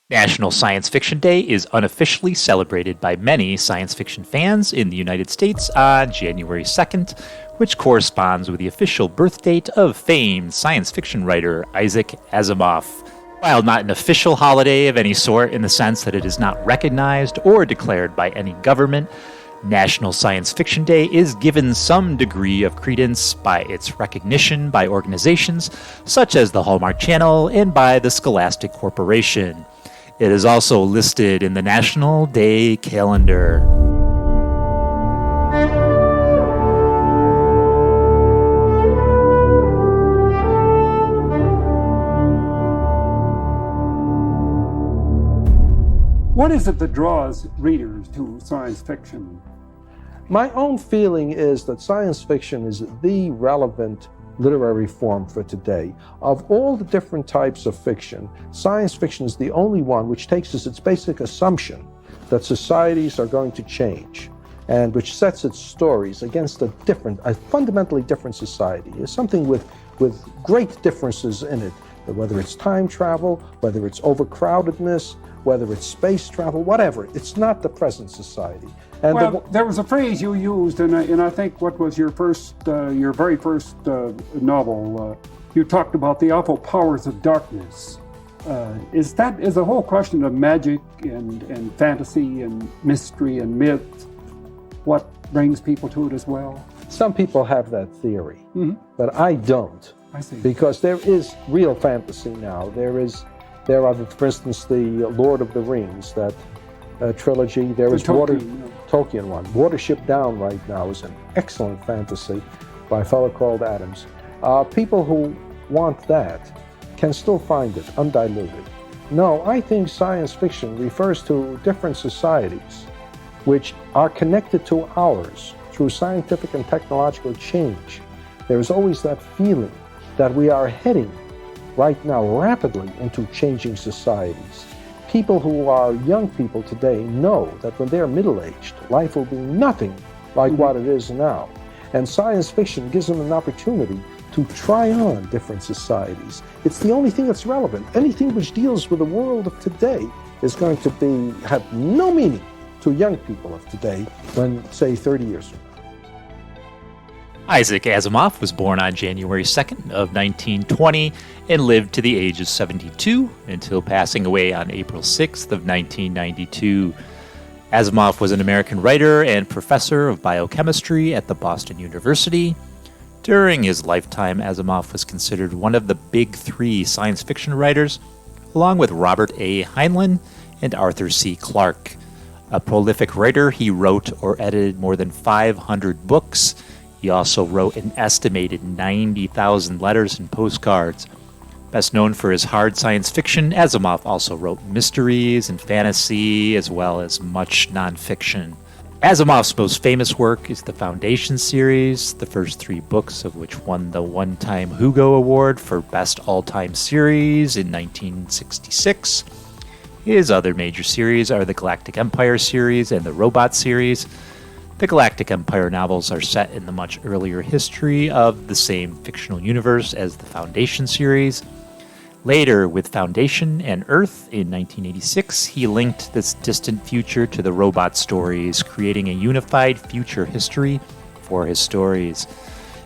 National Science Fiction Day is unofficially celebrated by many science fiction fans in the United States on January 2nd, which corresponds with the official birth date of famed science fiction writer Isaac Asimov. While not an official holiday of any sort in the sense that it is not recognized or declared by any government, National Science Fiction Day is given some degree of credence by its recognition by organizations such as the Hallmark Channel and by the Scholastic Corporation. It is also listed in the National Day Calendar. What is it that draws readers to science fiction? My own feeling is that science fiction is the relevant literary form for today. Of all the different types of fiction, science fiction is the only one which takes as its basic assumption that societies are going to change and which sets its stories against a fundamentally different society. It's something with great differences in it, whether it's time travel, whether it's overcrowdedness, whether it's space travel, whatever. It's not the present society. And there was a phrase you used, and I think what was your very first novel. You talked about the awful powers of darkness. Is the whole question of magic and fantasy and mystery and myth what brings people to it as well? Some people have that theory, but I don't. I see. Because there is real fantasy now. There are, for instance, the Lord of the Rings, that trilogy. There is Tolkien one. Watership Down right now is an excellent fantasy by a fellow called Adams. People who want that can still find it undiluted. No, I think science fiction refers to different societies which are connected to ours through scientific and technological change. There is always that feeling that we are heading right now rapidly into changing societies. People who are young people today know that when they're middle-aged, life will be nothing like what it is now. And science fiction gives them an opportunity to try on different societies. It's the only thing that's relevant. Anything which deals with the world of today is going to have no meaning to young people of today when, say, 30 years from now. Isaac Asimov was born on January 2nd of 1920 and lived to the age of 72 until passing away on April 6th of 1992. Asimov was an American writer and professor of biochemistry at the Boston University. During his lifetime, Asimov was considered one of the big three science fiction writers, along with Robert A. Heinlein and Arthur C. Clarke. A prolific writer, he wrote or edited more than 500 books. He also wrote an estimated 90,000 letters and postcards. Best known for his hard science fiction, Asimov also wrote mysteries and fantasy, as well as much nonfiction. Asimov's most famous work is the Foundation series, the first three books of which won the one-time Hugo Award for Best All-Time Series in 1966. His other major series are the Galactic Empire series and the Robot series. The Galactic Empire novels are set in the much earlier history of the same fictional universe as the Foundation series. Later, with Foundation and Earth in 1986, he linked this distant future to the Robot stories, creating a unified future history for his stories.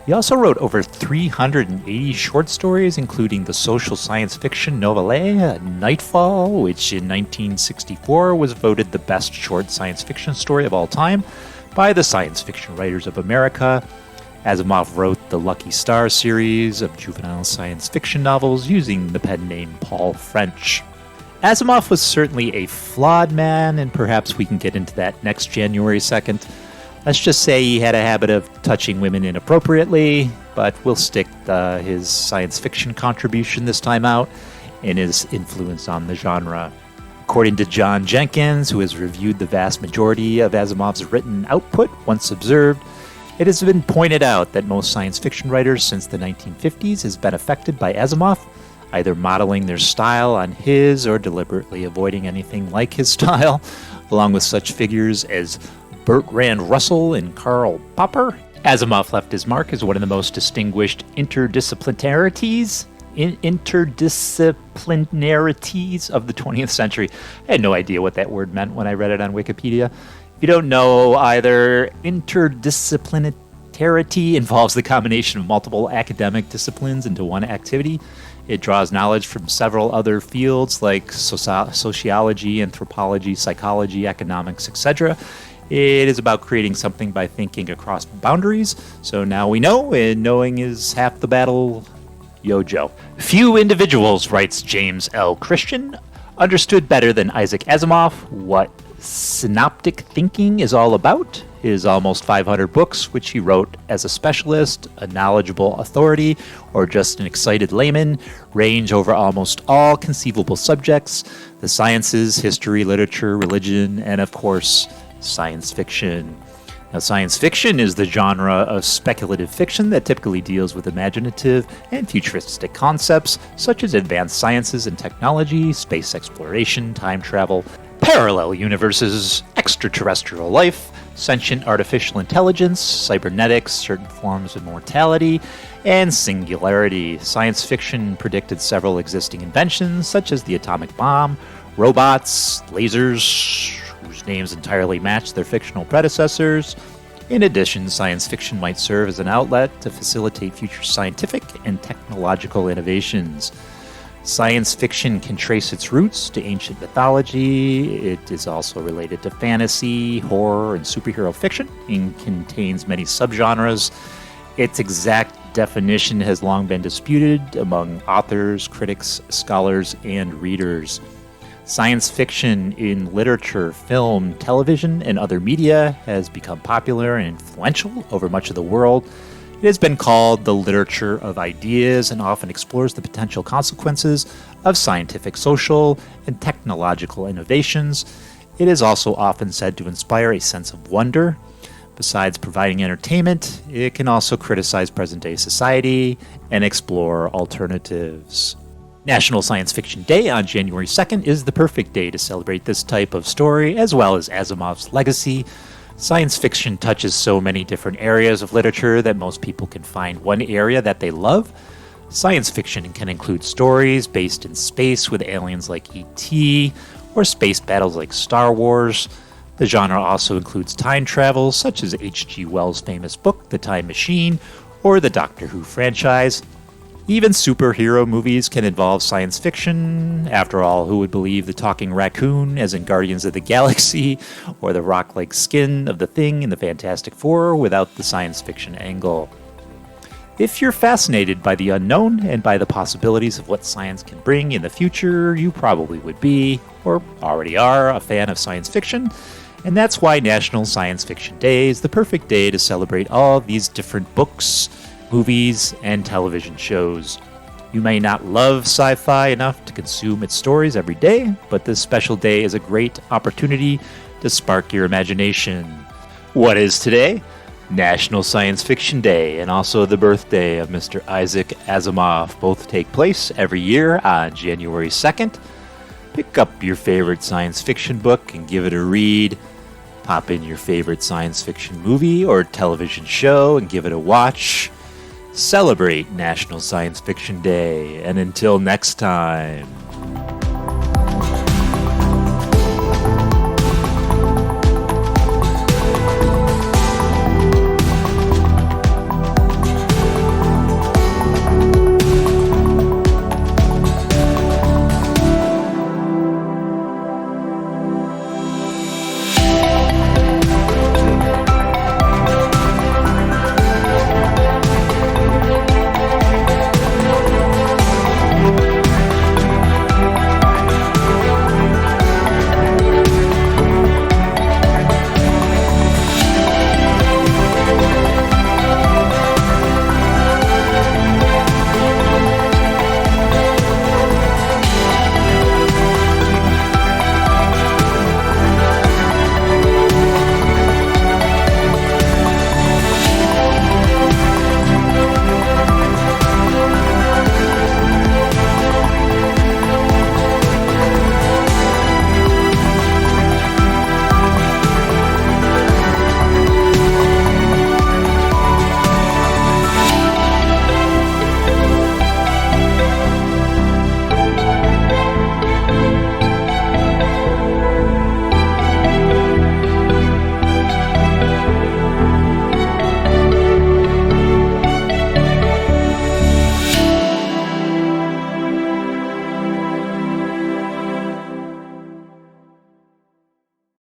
He also wrote over 380 short stories, including the social science fiction novella Nightfall, which in 1964 was voted the best short science fiction story of all time by the Science Fiction Writers of America. Asimov wrote the Lucky Star series of juvenile science fiction novels using the pen name Paul French. Asimov was certainly a flawed man, and perhaps we can get into that next January 2nd. Let's just say he had a habit of touching women inappropriately, but we'll stick his science fiction contribution this time out and his influence on the genre. According to John Jenkins, who has reviewed the vast majority of Asimov's written output, once observed, it has been pointed out that most science fiction writers since the 1950s has been affected by Asimov, either modeling their style on his or deliberately avoiding anything like his style, along with such figures as Bertrand Russell and Karl Popper. Asimov left his mark as one of the most distinguished interdisciplinarities interdisciplinarities of the 20th century. I had no idea what that word meant when I read it on Wikipedia. If you don't know either, interdisciplinarity involves the combination of multiple academic disciplines into one activity. It draws knowledge from several other fields like sociology, anthropology, psychology, economics, etc. It is about creating something by thinking across boundaries. So now we know, and knowing is half the battle. Yo, Joe. Few individuals, writes James L. Christian, understood better than Isaac Asimov what synoptic thinking is all about. His almost 500 books, which he wrote as a specialist, a knowledgeable authority, or just an excited layman, range over almost all conceivable subjects: the sciences, history, literature, religion, and of course, science fiction. Now, science fiction is the genre of speculative fiction that typically deals with imaginative and futuristic concepts such as advanced sciences and technology, space exploration, time travel, parallel universes, extraterrestrial life, sentient artificial intelligence, cybernetics, certain forms of mortality, and singularity. Science fiction predicted several existing inventions such as the atomic bomb, robots, lasers, whose names entirely match their fictional predecessors. In addition, science fiction might serve as an outlet to facilitate future scientific and technological innovations. Science fiction can trace its roots to ancient mythology. It is also related to fantasy, horror, and superhero fiction, and contains many subgenres. Its exact definition has long been disputed among authors, critics, scholars, and readers. Science fiction in literature, film, television, and other media has become popular and influential over much of the world. It has been called the literature of ideas and often explores the potential consequences of scientific, social, and technological innovations. It is also often said to inspire a sense of wonder. Besides providing entertainment, it can also criticize present-day society and explore alternatives. National Science Fiction Day on January 2nd is the perfect day to celebrate this type of story, as well as Asimov's legacy. Science fiction touches so many different areas of literature that most people can find one area that they love. Science fiction can include stories based in space with aliens like E.T., or space battles like Star Wars. The genre also includes time travel, such as H.G. Wells' famous book, The Time Machine, or the Doctor Who franchise. Even superhero movies can involve science fiction. After all, who would believe the talking raccoon, as in Guardians of the Galaxy, or the rock-like skin of the Thing in the Fantastic Four without the science fiction angle? If you're fascinated by the unknown and by the possibilities of what science can bring in the future, you probably would be, or already are, a fan of science fiction. And that's why National Science Fiction Day is the perfect day to celebrate all of these different books, movies, and television shows. You may not love sci-fi enough to consume its stories every day, but this special day is a great opportunity to spark your imagination. What is today? National Science Fiction Day, and also the birthday of Mr. Isaac Asimov. Both take place every year on January 2nd. Pick up your favorite science fiction book and give it a read. Pop in your favorite science fiction movie or television show and give it a watch. Celebrate National Science Fiction Day, and until next time.